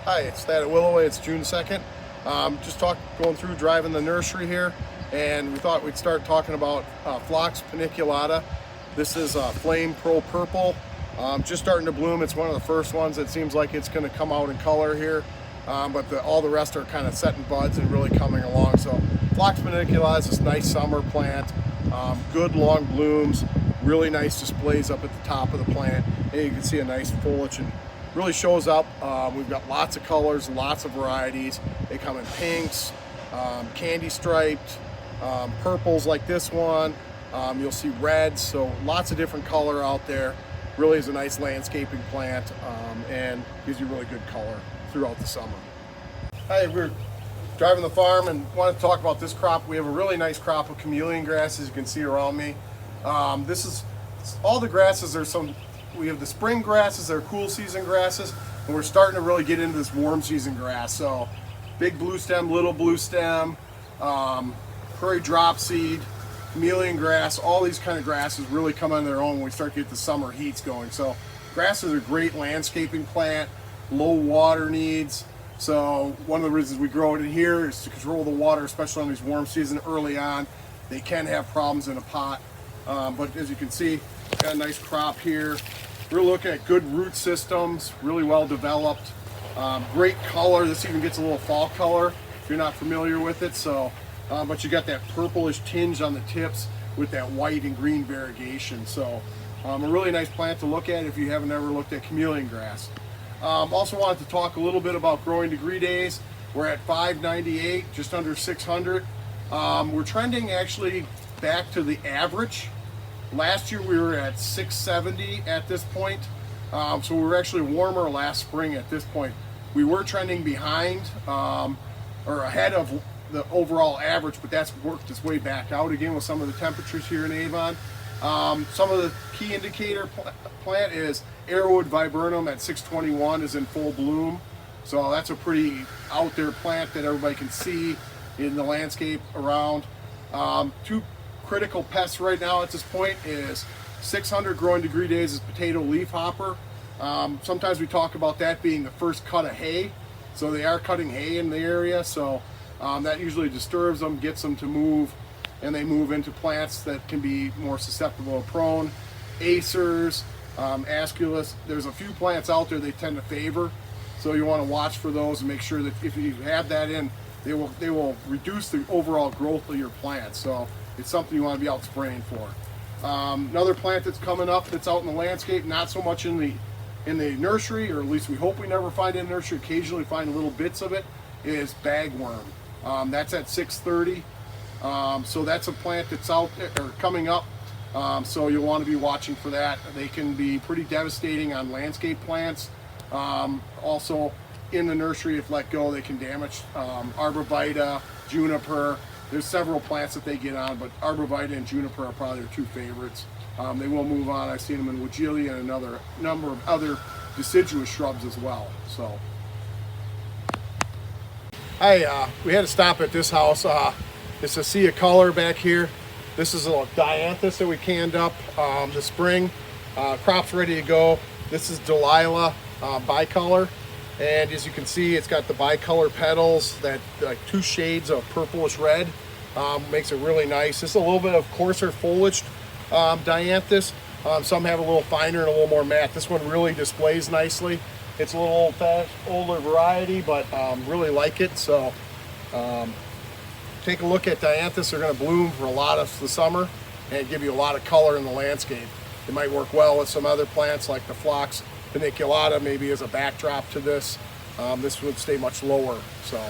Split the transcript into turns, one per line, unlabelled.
Hi, it's Thad at Willoway. It's June 2nd. Going through driving the nursery here, and we thought we'd start talking about Phlox paniculata. This is Flame Pro Purple. Just starting to bloom. It's one of the first ones. It seems like it's going to come out in color here, but all the rest are kind of setting buds and really coming along. So Phlox paniculata is this nice summer plant. Good long blooms, really nice displays up at the top of the plant, and you can see a nice foliage and really shows up. We've got lots of colors, lots of varieties. They come in pinks, candy striped, purples like this one. You'll see reds, so lots of different color out there. Really is a nice landscaping plant and gives you really good color throughout the summer. Hi, we're driving the farm and want to talk about this crop. We have a really nice crop of chameleon grasses you can see around me. This is all the grasses. We have the spring grasses, they're cool season grasses, and we're starting to really get into this warm season grass. So big blue stem, little blue stem, prairie dropseed, chameleon grass, all these kind of grasses really come on their own when we start to get the summer heats going. So grasses are a great landscaping plant, low water needs. So one of the reasons we grow it in here is to control the water, especially on these warm season early on. They can have problems in a pot, but as you can see, got a nice crop here. We're looking at good root systems, really well developed, great color. This even gets a little fall color if you're not familiar with it. So, but you got that purplish tinge on the tips with that white and green variegation. So a really nice plant to look at if you haven't ever looked at chameleon grass. Also wanted to talk a little bit about growing degree days. We're at 598, just under 600. We're trending actually back to the average. Last year we were at 670 at this point, so we were actually warmer last spring at this point. We were trending behind or ahead of the overall average, but that's worked its way back out again with some of the temperatures here in Avon. Some of the key indicator plant is Arrowwood viburnum at 621 is in full bloom, so that's a pretty out there plant that everybody can see in the landscape around. Two critical pests right now at this point is 600 growing degree days is potato leafhopper. Sometimes we talk about that being the first cut of hay, so they are cutting hay in the area, so that usually disturbs them, gets them to move, and they move into plants that can be more susceptible to prone. Acers, asculus, there's a few plants out there they tend to favor, so you want to watch for those and make sure that if you have that in, they will reduce the overall growth of your plant. So it's something you want to be out spraying for. Another plant that's coming up that's out in the landscape, not so much in the nursery, or at least we hope we never find it in the nursery, occasionally find little bits of it, is bagworm. That's at 630. So that's a plant that's out there, or coming up. So you'll want to be watching for that. They can be pretty devastating on landscape plants. Also in the nursery, if let go, they can damage arborvitae, juniper. There's several plants that they get on, but arborvitae and juniper are probably their two favorites. They will move on. I've seen them in Weigela and another number of other deciduous shrubs as well. So, we had to stop at this house. It's a sea of color back here. This is a dianthus that we canned up this spring. Crop's ready to go. This is Delilah bicolor. And as you can see, it's got the bicolor petals, that two shades of purplish red. Makes it really nice. This is a little bit of coarser foliaged dianthus. Some have a little finer and a little more matte. This one really displays nicely. It's a little old-fashioned, older variety, but really like it. So take a look at dianthus. They're going to bloom for a lot of the summer and give you a lot of color in the landscape. It might work well with some other plants like the Phlox paniculata, maybe as a backdrop to this. This would stay much lower. So